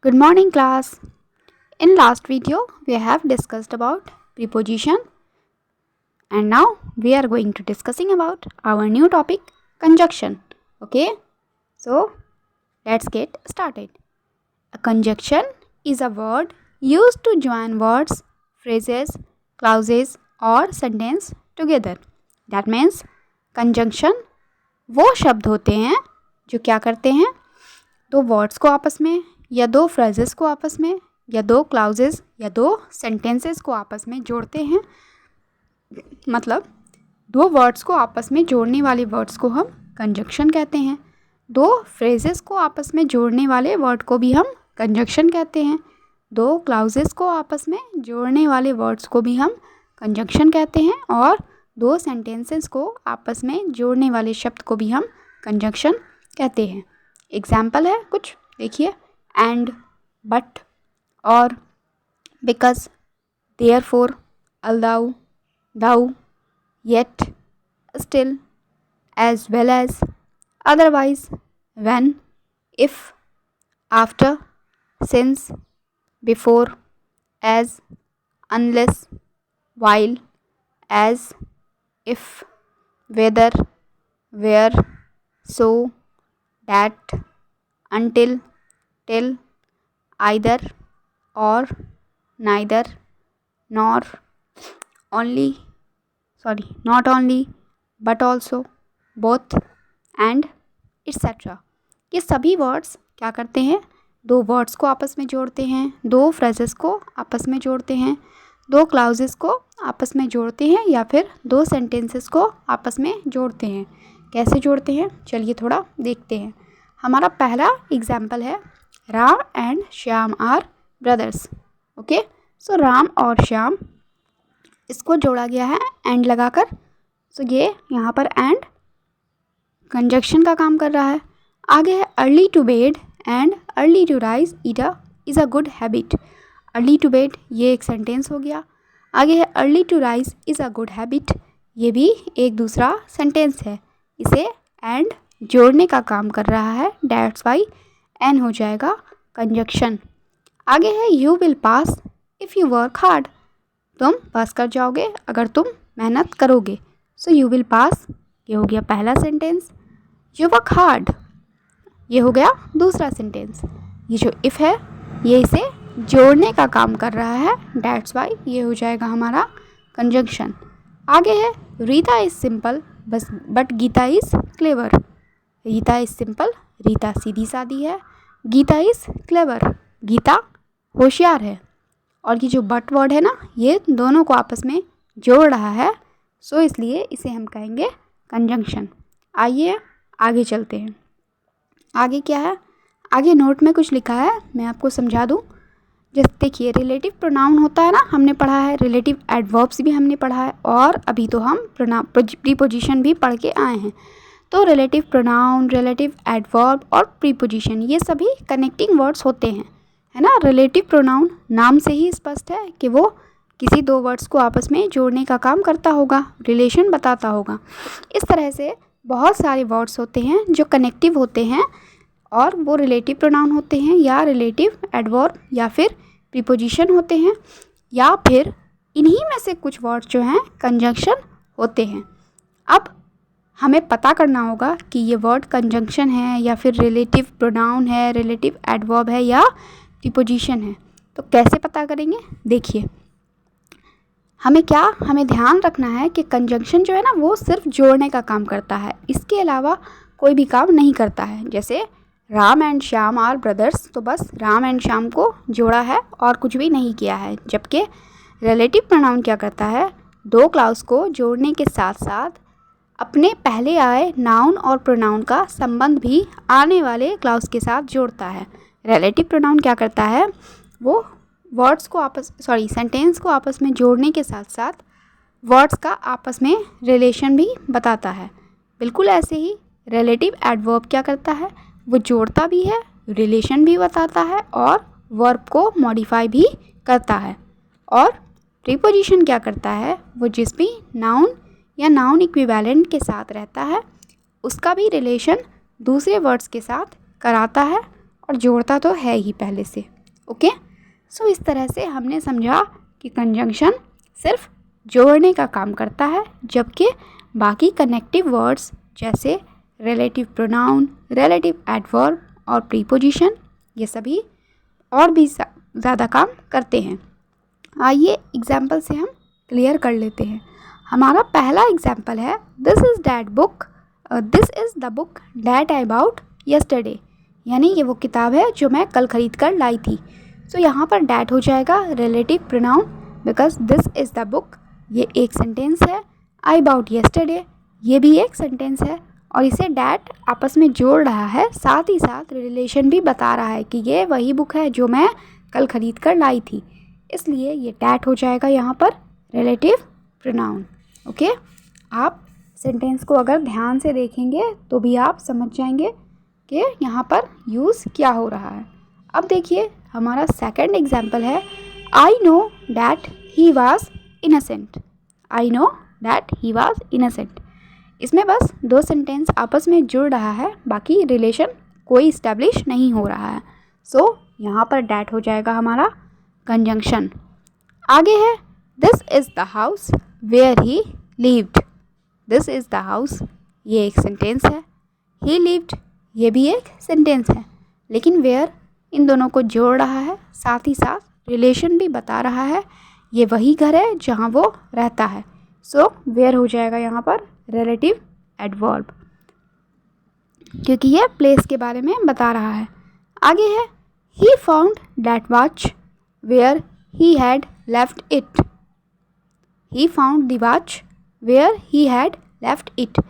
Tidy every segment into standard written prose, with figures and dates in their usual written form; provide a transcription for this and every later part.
Good morning class. In last video we have discussed about preposition and now we are going to discussing about our new topic conjunction. Okay, so let's get started. A conjunction is a word used to join words, phrases, clauses or sentence together. That means conjunction वो शब्द होते हैं जो क्या करते हैं, दो words को आपस में या दो फ्रेजेस को आपस में या दो क्लाउजेस या दो सेंटेंसेस को आपस में जोड़ते हैं. मतलब दो वर्ड्स को आपस में जोड़ने वाले वर्ड्स को हम कंजंक्शन कहते हैं. दो फ्रेजेस को आपस में जोड़ने वाले वर्ड को भी हम कंजंक्शन कहते हैं. दो क्लाउजेस को आपस में जोड़ने वाले वर्ड्स को भी हम कंजंक्शन कहते हैं. और दो सेंटेंसेस को आपस में जोड़ने वाले शब्द को भी हम कंजंक्शन कहते हैं. एग्जाम्पल है कुछ, देखिए. And, but, or, because, therefore, although, though, yet, still, as well as, otherwise, when, if, after, since, before, as, unless, while, as, if, whether, where, so, that, until, till, either, or, neither, nor, only, not only, but also, both, and etc. ये सभी words क्या करते हैं, दो words को आपस में जोड़ते हैं, दो फ्रेजेस को आपस में जोड़ते हैं, दो क्लाउजेस को आपस में जोड़ते हैं या फिर दो सेंटेंसेस को आपस में जोड़ते हैं. कैसे जोड़ते हैं चलिए थोड़ा देखते हैं. हमारा पहला एग्जाम्पल है Ram and Shyam are brothers. Okay, so Ram और श्याम इसको जोड़ा गया है एंड लगाकर. सो ये यहाँ पर एंड कंजंक्शन का काम कर रहा है. आगे है early to bed and early to rise is a good habit. Early to bed ये एक सेंटेंस हो गया. आगे है early to rise is a good habit, ये भी एक दूसरा सेंटेंस है. इसे एंड जोड़ने का काम कर रहा है, डैट्स वाई एन हो जाएगा कंजंक्शन. आगे है you will pass if you work hard, तुम पास कर जाओगे अगर तुम मेहनत करोगे. सो यू विल पास ये हो गया पहला सेंटेंस. यू वर्क हार्ड ये हो गया दूसरा सेंटेंस. ये जो इफ़ है ये इसे जोड़ने का काम कर रहा है, डैट्स वाई ये हो जाएगा हमारा कंजंक्शन. आगे है Rita is simple but Gita is clever. Rita is simple, Rita सीधी सादी है. गीता इज़ क्लेवर, गीता होशियार है. और ये जो बट वर्ड है ना, ये दोनों को आपस में जोड़ रहा है. सो इसलिए इसे हम कहेंगे कंजंक्शन. आइए आगे चलते हैं. आगे क्या है, आगे नोट में कुछ लिखा है, मैं आपको समझा दूँ. जैसे देखिए रिलेटिव प्रोनाउन होता है ना, हमने पढ़ा है. रिलेटिव एडवर्ब्स भी हमने पढ़ा है और अभी तो हम प्रीपोजिशन भी पढ़ के आए हैं. तो रिलेटिव प्रोनाउन, रिलेटिव एडवर्ब और प्रीपोजिशन ये सभी कनेक्टिंग वर्ड्स होते हैं, है ना. रिलेटिव प्रोनाउन नाम से ही स्पष्ट है कि वो किसी दो वर्ड्स को आपस में जोड़ने का काम करता होगा, रिलेशन बताता होगा. इस तरह से बहुत सारे वर्ड्स होते हैं जो कनेक्टिव होते हैं और वो रिलेटिव प्रोनाउन होते हैं या रिलेटिव एडवर्ब या फिर प्रीपोजिशन होते हैं या फिर इन्हीं में से कुछ वर्ड्स जो हैं कंजंक्शन होते हैं. अब हमें पता करना होगा कि ये वर्ड कंजंक्शन है या फिर रिलेटिव प्रोनाउन है, रिलेटिव एडवर्ब है या प्रीपोजिशन है. तो कैसे पता करेंगे, देखिए. हमें ध्यान रखना है कि कंजंक्शन जो है ना वो सिर्फ जोड़ने का काम करता है, इसके अलावा कोई भी काम नहीं करता है. जैसे Ram and Shyam are brothers, तो बस राम एंड श्याम को जोड़ा है और कुछ भी नहीं किया है. जबकि रिलेटिव प्रोनाउन क्या करता है, दो क्लाउज को जोड़ने के साथ साथ अपने पहले आए नाउन और प्रोनाउन का संबंध भी आने वाले क्लाउज के साथ जोड़ता है. रिलेटिव प्रोनाउन क्या करता है, वो वर्ड्स को सेंटेंस को आपस में जोड़ने के साथ साथ वर्ड्स का आपस में रिलेशन भी बताता है. बिल्कुल ऐसे ही रिलेटिव एडवर्ब क्या करता है, वो जोड़ता भी है, रिलेशन भी बताता है और वर्ब को मॉडिफाई भी करता है. और प्रीपोजिशन क्या करता है, वो जिस भी नाउन या नाउन इक्विवेलेंट के साथ रहता है उसका भी रिलेशन दूसरे वर्ड्स के साथ कराता है और जोड़ता तो है ही पहले से। ओके। सो इस तरह से हमने समझा कि कंजंक्शन सिर्फ जोड़ने का काम करता है, जबकि बाकी कनेक्टिव वर्ड्स जैसे रिलेटिव प्रोनाउन, रिलेटिव एडवर्ब और प्रीपोजिशन ये सभी और भी ज़्यादा काम करते हैं। आइए एग्जाम्पल से हम क्लियर कर लेते हैं। हमारा पहला एग्जाम्पल है this is the book that I bought yesterday, यानी ये वो किताब है जो मैं कल ख़रीद कर लाई थी। सो यहाँ पर डैट हो जाएगा relative pronoun because this is the book, ये एक सेंटेंस है। आई बाउट यस्टरडे ये भी एक सेंटेंस है और इसे डैट आपस में जोड़ रहा है, साथ ही साथ रिलेशन भी बता रहा है कि ये वही बुक है जो मैं कल ख़रीद कर लाई थी, इसलिए ये डैट हो जाएगा यहाँ पर रिलेटिव प्रोनाउन। ओके, आप सेंटेंस को अगर ध्यान से देखेंगे तो भी आप समझ जाएंगे कि यहाँ पर यूज़ क्या हो रहा है। अब देखिए हमारा सेकंड एग्जाम्पल है I know that he was innocent. I know that he was innocent, इसमें बस दो सेंटेंस आपस में जुड़ रहा है, बाकी रिलेशन कोई इस्टेब्लिश नहीं हो रहा है। सो यहाँ पर डैट हो जाएगा हमारा कंजंक्शन। आगे है this is the house where he lived. This is the house ये एक सेंटेंस है, ही लिव्ड ये भी एक सेंटेंस है, लेकिन वेयर इन दोनों को जोड़ रहा है, साथ ही साथ रिलेशन भी बता रहा है, ये वही घर है जहाँ वो रहता है। सो वेयर हो जाएगा यहाँ पर रिलेटिव एडवर्ब, क्योंकि ये प्लेस के बारे में बता रहा है। आगे है he found that watch where he had left it. He found the watch where he had left it,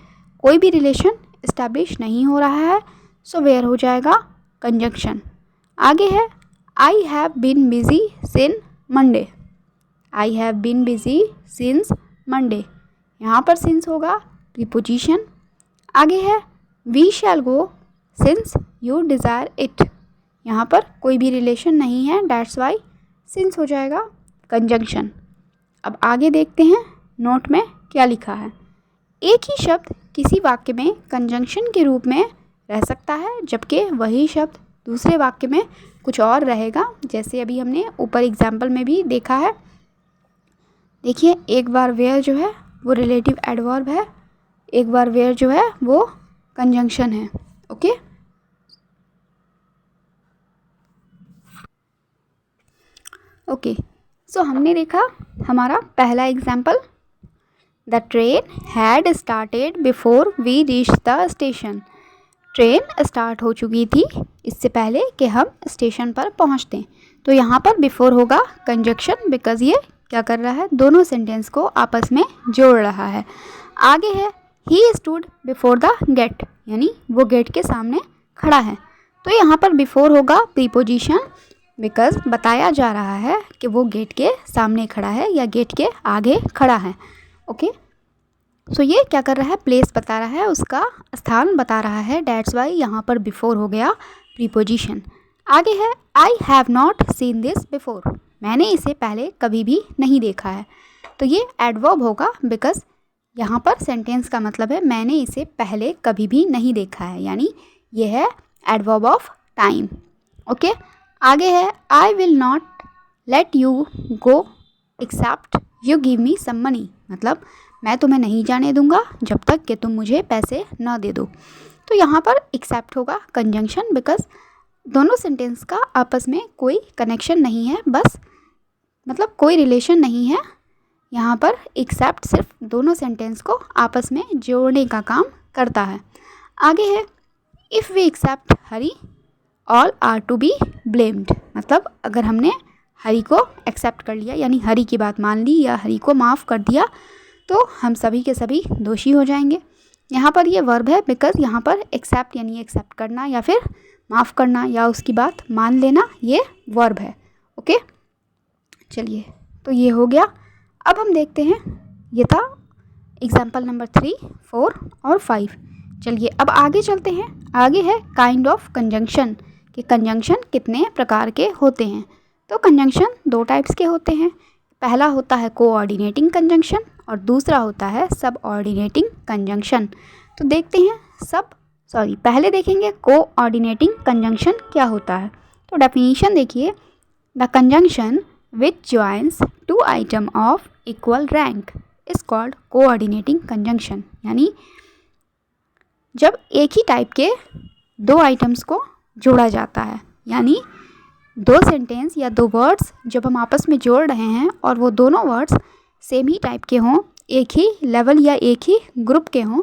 कोई भी रिलेशन इस्टेब्लिश नहीं हो रहा है, सो वेयर हो जाएगा कंजंक्शन। आगे है I have been busy since Monday. I have been busy since Monday, यहाँ पर सिंस होगा प्रीपोजिशन। आगे है we shall go since you desire it, यहाँ पर कोई भी रिलेशन नहीं है, डैट्स वाई सिंस हो जाएगा कंजंक्शन। अब आगे देखते हैं नोट में क्या लिखा है। एक ही शब्द किसी वाक्य में कंजंक्शन के रूप में रह सकता है, जबकि वही शब्द दूसरे वाक्य में कुछ और रहेगा, जैसे अभी हमने ऊपर एग्जाम्पल में भी देखा है। देखिए एक बार वेयर जो है वो रिलेटिव एडवर्ब है, एक बार वेयर जो है वो कंजंक्शन है। ओके, ओके, सो हमने देखा हमारा पहला example the train had started before we reach the station. Train start हो चुकी थी इससे पहले कि हम स्टेशन पर पहुंचते, तो यहाँ पर बिफोर होगा कंजंक्शन बिकॉज ये क्या कर रहा है, दोनों सेंटेंस को आपस में जोड़ रहा है। आगे है he stood before the gate, यानी वो गेट के सामने खड़ा है, तो यहाँ पर बिफोर होगा प्रीपोजिशन बिकॉज बताया जा रहा है कि वो गेट के सामने खड़ा है या गेट के आगे खड़ा है। ओके, सो ये क्या कर रहा है, प्लेस बता रहा है, उसका स्थान बता रहा है, डैट्स वाई यहाँ पर बिफोर हो गया प्रीपोजिशन। आगे है I have not seen this before, मैंने इसे पहले कभी भी नहीं देखा है, तो ये एडवर्ब होगा बिकॉज यहाँ पर सेंटेंस का मतलब है मैंने इसे पहले कभी भी नहीं देखा है, यानी ये है एडवर्ब ऑफ टाइम। ओके, आगे है I will not let you go except you give me some money, मतलब मैं तुम्हें नहीं जाने दूंगा जब तक कि तुम मुझे पैसे न दे दो, तो यहाँ पर एक्सेप्ट होगा कंजंक्शन बिकॉज दोनों सेंटेंस का आपस में कोई कनेक्शन नहीं है, बस मतलब कोई रिलेशन नहीं है, यहाँ पर एक्सेप्ट सिर्फ दोनों सेंटेंस को आपस में जोड़ने का काम करता है। आगे है if we accept Hari all are to be blamed, मतलब अगर हमने हरी को एक्सेप्ट कर लिया यानी हरी की बात मान ली या हरी को माफ़ कर दिया तो हम सभी के सभी दोषी हो जाएंगे। यहाँ पर ये वर्ब है बिकॉज यहाँ पर एक्सेप्ट यानी एक्सेप्ट करना या फिर माफ़ करना या उसकी बात मान लेना, ये वर्ब है। ओके, चलिए तो ये हो गया। अब हम देखते हैं, ये था एग्जाम्पल नंबर 3, 4 और 5। चलिए अब आगे चलते हैं। आगे है काइंड ऑफ कंजंक्शन, कि कंजंक्शन कितने प्रकार के होते हैं। तो कंजंक्शन दो टाइप्स के होते हैं, पहला होता है कोऑर्डिनेटिंग कंजंक्शन और दूसरा होता है सबऑर्डिनेटिंग कंजंक्शन। तो देखते हैं पहले देखेंगे कोऑर्डिनेटिंग कंजंक्शन क्या होता है। तो डेफिनेशन देखिए, the conjunction which joins two item of equal rank is called coordinating conjunction. यानी जब एक ही टाइप के दो आइटम्स को जोड़ा जाता है, यानी दो सेंटेंस या दो वर्ड्स जब हम आपस में जोड़ रहे हैं और वो दोनों वर्ड्स सेम ही टाइप के हों, एक ही लेवल या एक ही ग्रुप के हों,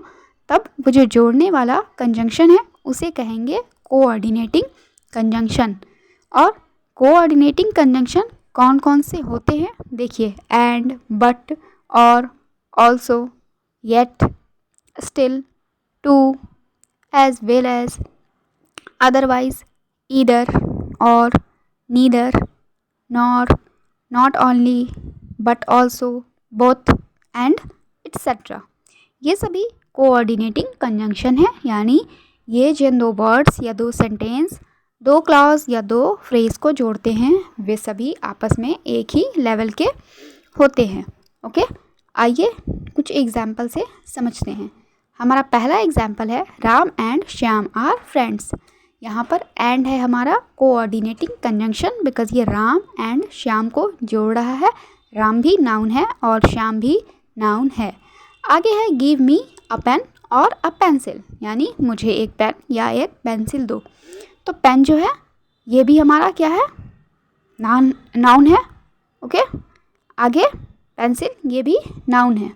तब वो जो जोड़ने वाला कंजंक्शन है उसे कहेंगे कोऑर्डिनेटिंग कंजंक्शन। और कोऑर्डिनेटिंग कंजंक्शन कौन कौन से होते हैं देखिए, and, but, or, also, yet, still, too, as well as, otherwise, either, or, neither, nor, not only, but also, both, and etcetera. ये सभी कोऑर्डिनेटिंग कंजंक्शन है, यानी ये जिन दो वर्ड्स या दो सेंटेंस, दो क्लॉज या दो फ्रेज को जोड़ते हैं वे सभी आपस में एक ही लेवल के होते हैं। ओके, आइए कुछ एग्जाम्पल से समझते हैं। हमारा पहला एग्जाम्पल है Ram and Shyam are friends. यहाँ पर एंड है हमारा कोऑर्डिनेटिंग कंजंक्शन बिकॉज ये राम एंड श्याम को जोड़ रहा है। राम भी नाउन है और श्याम भी नाउन है। आगे है गिव मी अ पेन और अ पेंसिल, यानी मुझे एक पेन या एक पेंसिल दो। तो पेन जो है ये भी हमारा क्या है, नाउन है। ओके, आगे पेंसिल ये भी नाउन है,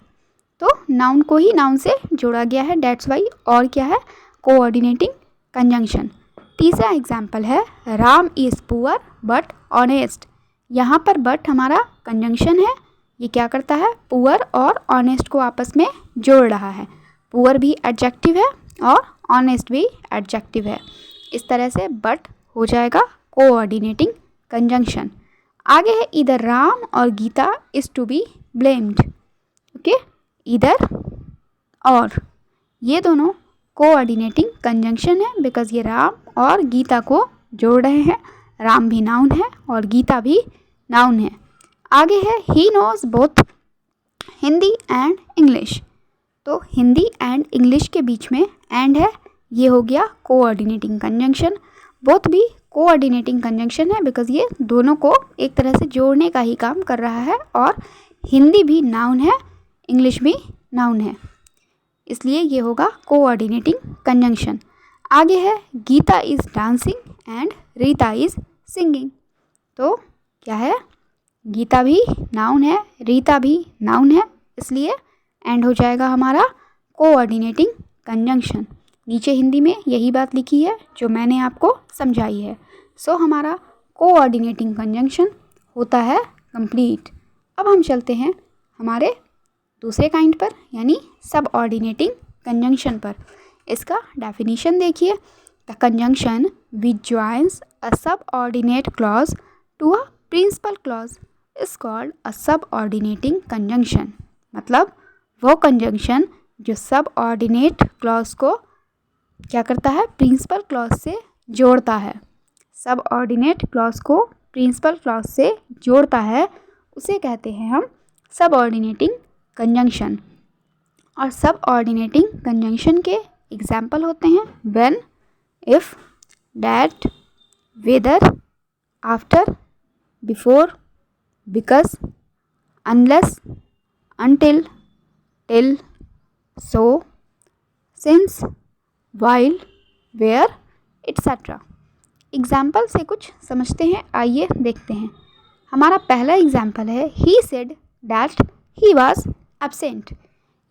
तो नाउन को ही नाउन से जोड़ा गया है, डेट्स वाई और क्या है, कोऑर्डिनेटिंग कंजंक्शन। तीसरा एग्जाम्पल है Ram is poor but honest. यहाँ पर बट हमारा कंजंक्शन है, ये क्या करता है, पुअर और ऑनेस्ट को आपस में जोड़ रहा है। पुअर भी एडजेक्टिव है और ऑनेस्ट भी एडजेक्टिव है, इस तरह से बट हो जाएगा कोऑर्डिनेटिंग कंजंक्शन। आगे है इधर Ram or Gita is to be blamed. Okay, इधर और ये दोनों कोऑर्डिनेटिंग कंजंक्शन है बिकॉज ये राम और गीता को जोड़ रहे हैं। राम भी नाउन है और गीता भी नाउन है। आगे है he knows both Hindi and English. तो हिंदी एंड इंग्लिश के बीच में एंड है, ये हो गया कोऑर्डिनेटिंग कंजंक्शन। बोथ भी कोऑर्डिनेटिंग कंजंक्शन है बिकॉज ये दोनों को एक तरह से जोड़ने का ही काम कर रहा है और हिंदी भी नाउन है, इंग्लिश भी नाउन है, इसलिए ये होगा कोऑर्डिनेटिंग कंजंक्शन। आगे है Gita is dancing and Rita is singing. तो क्या है, गीता भी नाउन है, रीता भी नाउन है, इसलिए एंड हो जाएगा हमारा कोऑर्डिनेटिंग कंजंक्शन। नीचे हिंदी में यही बात लिखी है जो मैंने आपको समझाई है। सो हमारा कोऑर्डिनेटिंग कंजंक्शन होता है कंप्लीट। अब हम चलते हैं हमारे दूसरे काइंड पर, यानी सब ऑर्डिनेटिंग कंजंक्शन पर। इसका डेफिनेशन देखिए, the conjunction which joins a subordinate clause to a principal clause is called a subordinating conjunction. मतलब वो कंजंक्शन जो सब ऑर्डिनेट क्लॉज को क्या करता है, प्रिंसिपल क्लॉज से जोड़ता है। सब ऑर्डिनेट क्लॉज को प्रिंसिपल क्लॉज से जोड़ता है, उसे कहते हैं हम सब ऑर्डिनेटिंग कंजंक्शन। और सब ऑर्डिनेटिंग कंजंक्शन के एग्जाम्पल होते हैं when, if, that, whether, after, before, because, unless, until, till, so, since, while, where, etcetera. Example से कुछ समझते हैं, आइए देखते हैं। हमारा पहला एग्जाम्पल है he said that he was absent.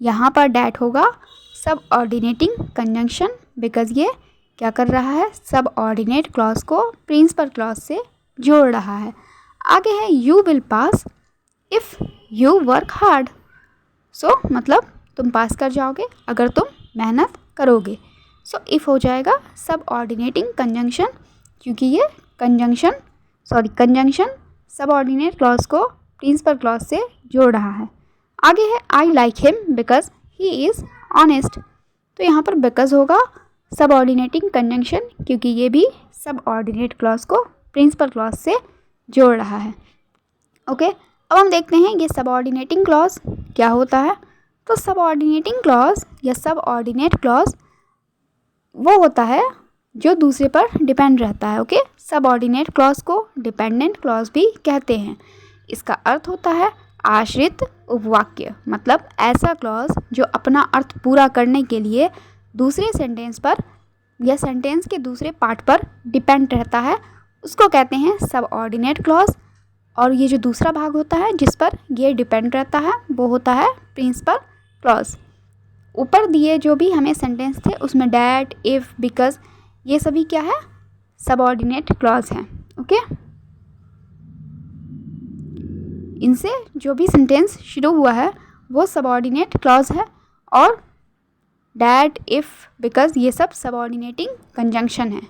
यहाँ पर डैट होगा सब ऑर्डिनेटिंग कंजंक्शन बिकॉज ये क्या कर रहा है, सब ऑर्डिनेट क्लॉज को प्रिंसिपल क्लॉज से जोड़ रहा है। आगे है you will pass if you work hard. So मतलब तुम पास कर जाओगे अगर तुम मेहनत करोगे। सो इफ़ हो जाएगा सब ऑर्डिनेटिंग कंजंक्शन, क्योंकि ये कंजंक्शन सब ऑर्डिनेट क्लॉज को प्रिंसिपल क्लॉज से जोड़ रहा है। आगे है I like him because he is honest. तो यहाँ पर बिकॉज होगा सब ऑर्डिनेटिंग कंजंक्शन, क्योंकि ये भी सब ऑर्डिनेट क्लॉज को प्रिंसिपल क्लॉज से जोड़ रहा है। ओके, अब हम देखते हैं ये सब ऑर्डिनेटिंग क्लॉज क्या होता है। तो सब ऑर्डिनेटिंग क्लॉज या सब ऑर्डिनेट क्लॉज वो होता है जो दूसरे पर डिपेंड रहता है। ओके, सबऑर्डिनेट क्लॉज को डिपेंडेंट क्लॉज भी कहते हैं। इसका अर्थ होता है आश्रित उपवाक्य, मतलब ऐसा क्लॉज जो अपना अर्थ पूरा करने के लिए दूसरे सेंटेंस पर या सेंटेंस के दूसरे पार्ट पर डिपेंड रहता है, उसको कहते हैं सबऑर्डिनेट क्लॉज। और ये जो दूसरा भाग होता है जिस पर ये डिपेंड रहता है वो होता है प्रिंसिपल क्लॉज। ऊपर दिए जो भी हमें सेंटेंस थे उसमें डैट, इफ़, बिकॉज ये सभी क्या है, सबऑर्डिनेट क्लॉज हैं। ओके, इनसे जो भी सेंटेंस शुरू हुआ है वो सबऑर्डिनेट क्लॉज है। और डैट, इफ़, बिकॉज ये सब सबऑर्डिनेटिंग कंजंक्शन है,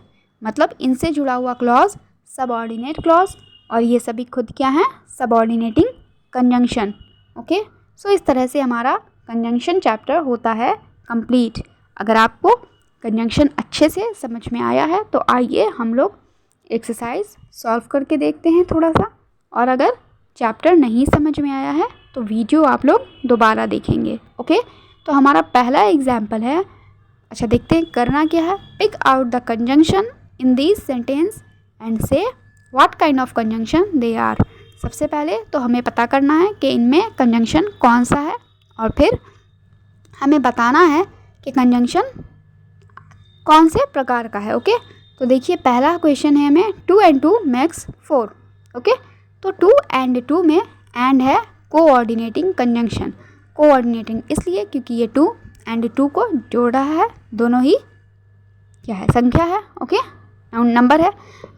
मतलब इनसे जुड़ा हुआ क्लॉज सबऑर्डिनेट क्लॉज, और ये सभी खुद क्या हैं, सबऑर्डिनेटिंग कंजंक्शन। ओके, सो इस तरह से हमारा कंजंक्शन चैप्टर होता है कंप्लीट। अगर आपको कंजंक्शन अच्छे से समझ में आया है तो आइए हम लोग एक्सरसाइज सॉल्व करके देखते हैं थोड़ा सा। और अगर चैप्टर नहीं समझ में आया है तो वीडियो आप लोग दोबारा देखेंगे। ओके, तो हमारा पहला एग्जाम्पल है। अच्छा, देखते हैं करना क्या है। Pick out the conjunction in this sentence and say what kind of conjunction they are. सबसे पहले तो हमें पता करना है कि इनमें कंजंक्शन कौन सा है, और फिर हमें बताना है कि कंजंक्शन कौन से प्रकार का है। ओके, तो देखिए पहला क्वेश्चन है हमें 2 and 2 makes 4। ओके, तो 2 and 2 में एंड है कोऑर्डिनेटिंग कंजंक्शन। कोऑर्डिनेटिंग इसलिए क्योंकि ये 2 and 2 को जोड़ रहा है, दोनों ही क्या है, संख्या है। ओके, नंबर है।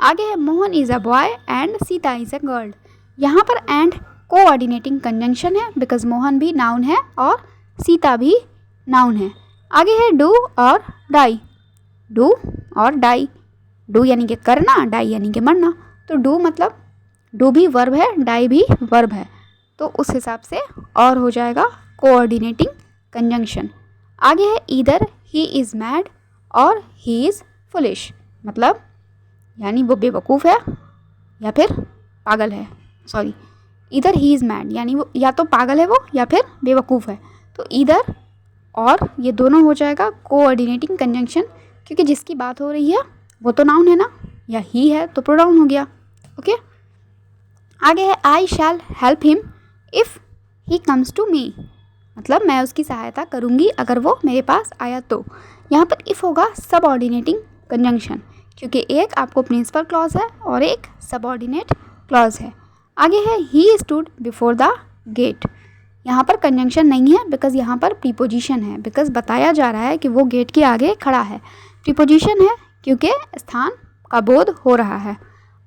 आगे है Mohan is a boy and Sita is a girl. यहाँ पर एंड कोऑर्डिनेटिंग कंजंक्शन है बिकॉज मोहन भी नाउन है और सीता भी नाउन है। आगे है डू और डाई। डू और डाई, डू यानी कि करना, डाई यानी कि मरना। तो डू मतलब डू भी वर्ब है, डाई भी वर्ब है, तो उस हिसाब से और हो जाएगा कोऑर्डिनेटिंग कंजंक्शन। आगे है ईदर ही इज़ मैड और ही इज़ फुलिश, मतलब यानी वो बेवकूफ़ है या फिर पागल है। सॉरी, इधर ही इज़ मैड यानी वो या तो पागल है वो या फिर बेवकूफ़ है। तो इधर और ये दोनों हो जाएगा कोऑर्डिनेटिंग कंजंक्शन, क्योंकि जिसकी बात हो रही है वो तो नाउन है ना, या ही है तो प्रोनाउन हो गया। ओके, आगे है I shall help him if he comes to me, मतलब मैं उसकी सहायता करूँगी अगर वो मेरे पास आया तो। यहाँ पर इफ़ होगा सबऑर्डिनेटिंग कंजंक्शन, क्योंकि एक आपको प्रिंसिपल क्लॉज है और एक सबऑर्डिनेट क्लॉज है। आगे है he stood before the gate. यहाँ पर कंजंक्शन नहीं है बिकॉज यहाँ पर प्रीपोजिशन है, बिकॉज बताया जा रहा है कि वो गेट के आगे खड़ा है। प्रीपोजिशन है क्योंकि स्थान का बोध हो रहा है।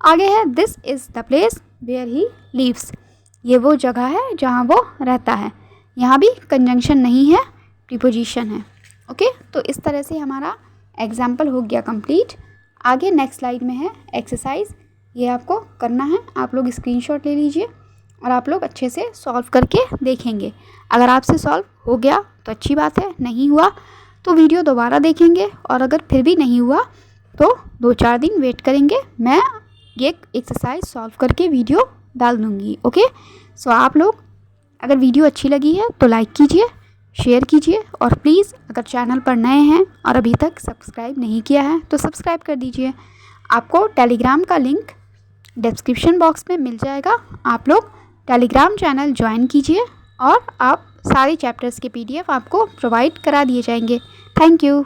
आगे है this is the place where he lives, ये वो जगह है जहाँ वो रहता है। यहाँ भी कंजंक्शन नहीं है, प्रीपोजिशन है। ओके, तो इस तरह से हमारा एग्जाम्पल हो गया कंप्लीट। आगे नेक्स्ट स्लाइड में है एक्सरसाइज, ये आपको करना है। आप लोग स्क्रीनशॉट ले लीजिए और आप लोग अच्छे से सॉल्व करके देखेंगे। अगर आपसे सॉल्व हो गया तो अच्छी बात है, नहीं हुआ तो वीडियो दोबारा देखेंगे, और अगर फिर भी नहीं हुआ तो 2-4 दिन वेट करेंगे, मैं ये एक्सरसाइज सॉल्व करके वीडियो डाल दूँगी। ओके, सो आप लोग अगर वीडियो अच्छी लगी है तो लाइक कीजिए, शेयर कीजिए, और प्लीज़ अगर चैनल पर नए हैं और अभी तक सब्सक्राइब नहीं किया है तो सब्सक्राइब कर दीजिए। आपको टेलीग्राम का लिंक डिस्क्रिप्शन बॉक्स में मिल जाएगा, आप लोग टेलीग्राम चैनल ज्वाइन कीजिए और आप सारे चैप्टर्स के PDF आपको प्रोवाइड करा दिए जाएंगे। Thank you.